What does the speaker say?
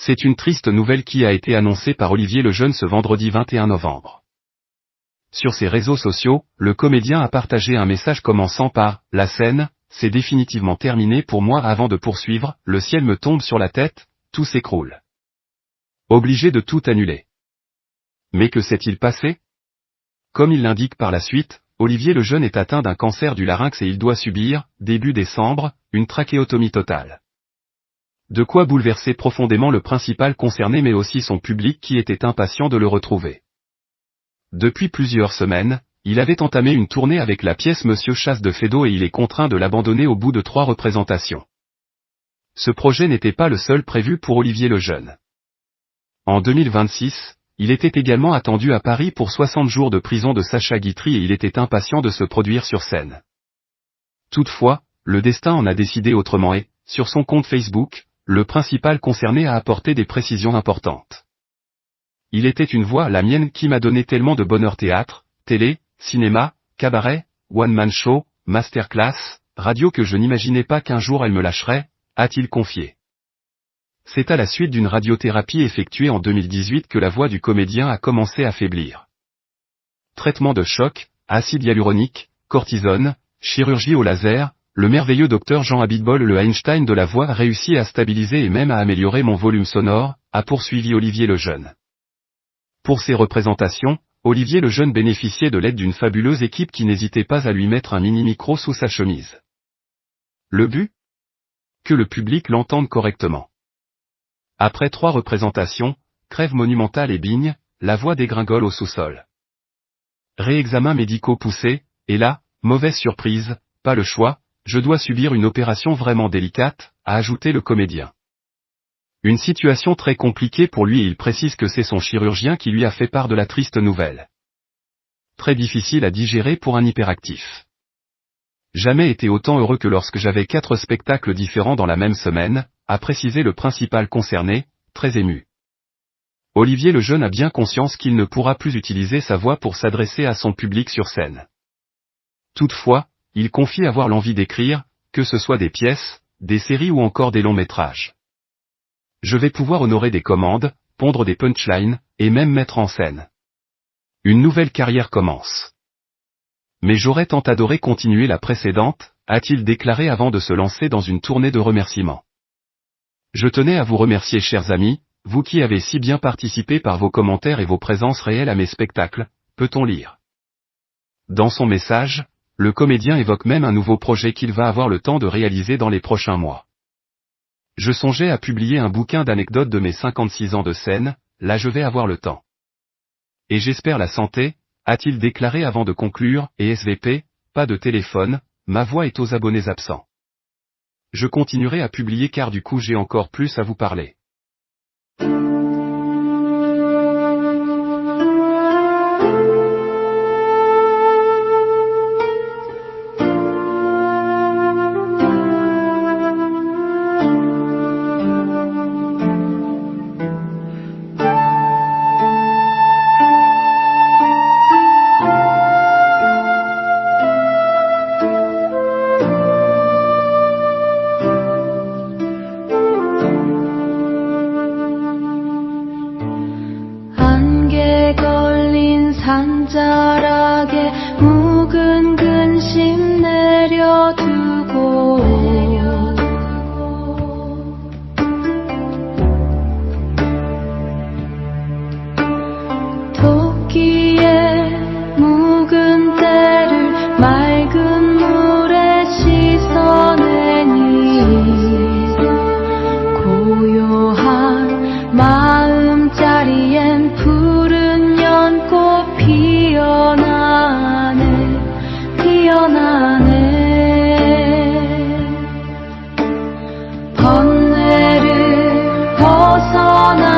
C'est une triste nouvelle qui a été annoncée par Olivier Lejeune ce vendredi 21 novembre. Sur ses réseaux sociaux, le comédien a partagé un message commençant par « La scène, c'est définitivement terminé pour moi » avant de poursuivre « Le ciel me tombe sur la tête, tout s'écroule. Obligé de tout annuler. » Mais que s'est-il passé? Comme il l'indique par la suite, Olivier Lejeune est atteint d'un cancer du larynx et il doit subir, début décembre, une trachéotomie totale. De quoi bouleverser profondément le principal concerné mais aussi son public qui était impatient de le retrouver. Depuis plusieurs semaines, il avait entamé une tournée avec la pièce Monsieur Chasse de Feydeau et il est contraint de l'abandonner au bout de 3 représentations. Ce projet n'était pas le seul prévu pour Olivier Lejeune. En 2026, il était également attendu à Paris pour 60 jours de prison de Sacha Guitry et il était impatient de se produire sur scène. Toutefois, le destin en a décidé autrement et, sur son compte Facebook, le principal concerné a apporté des précisions importantes. Il était une voix, la mienne, qui m'a donné tellement de bonheur: théâtre, télé, cinéma, cabaret, one-man show, masterclass, radio que je n'imaginais pas qu'un jour elle me lâcherait, a-t-il confié. C'est à la suite d'une radiothérapie effectuée en 2018 que la voix du comédien a commencé à faiblir. Traitement de choc, acide hyaluronique, cortisone, chirurgie au laser, le merveilleux docteur Jean Abitbol, le Einstein de la voix, a réussi à stabiliser et même à améliorer mon volume sonore, a poursuivi Olivier Lejeune. Pour ses représentations, Olivier Lejeune bénéficiait de l'aide d'une fabuleuse équipe qui n'hésitait pas à lui mettre un mini-micro sous sa chemise. Le but? Que le public l'entende correctement. Après 3 représentations, Crève monumentale et Bigne, la voix dégringole au sous-sol. Réexamens médicaux poussés, et là, mauvaise surprise, pas le choix, je dois subir une opération vraiment délicate, a ajouté le comédien. Une situation très compliquée pour lui et il précise que c'est son chirurgien qui lui a fait part de la triste nouvelle. Très difficile à digérer pour un hyperactif. Jamais été autant heureux que lorsque j'avais 4 spectacles différents dans la même semaine, a précisé le principal concerné, très ému. Olivier Lejeune a bien conscience qu'il ne pourra plus utiliser sa voix pour s'adresser à son public sur scène. Toutefois, il confie avoir l'envie d'écrire, que ce soit des pièces, des séries ou encore des longs métrages. Je vais pouvoir honorer des commandes, pondre des punchlines, et même mettre en scène. Une nouvelle carrière commence. Mais j'aurais tant adoré continuer la précédente, a-t-il déclaré avant de se lancer dans une tournée de remerciements. Je tenais à vous remercier, chers amis, vous qui avez si bien participé par vos commentaires et vos présences réelles à mes spectacles, peut-on lire. Dans son message, le comédien évoque même un nouveau projet qu'il va avoir le temps de réaliser dans les prochains mois. Je songeais à publier un bouquin d'anecdotes de mes 56 ans de scène, là je vais avoir le temps. Et j'espère la santé, a-t-il déclaré avant de conclure, et SVP, pas de téléphone, ma voix est aux abonnés absents. Je continuerai à publier car du coup j'ai encore plus à vous parler. 산자락에 묵은 근심 내려두고 토끼의 묵은 때를 맑은 물에 씻어내니 고요한 마음자리엔 푸른 연꽃 피어나네 번뇌를 벗어나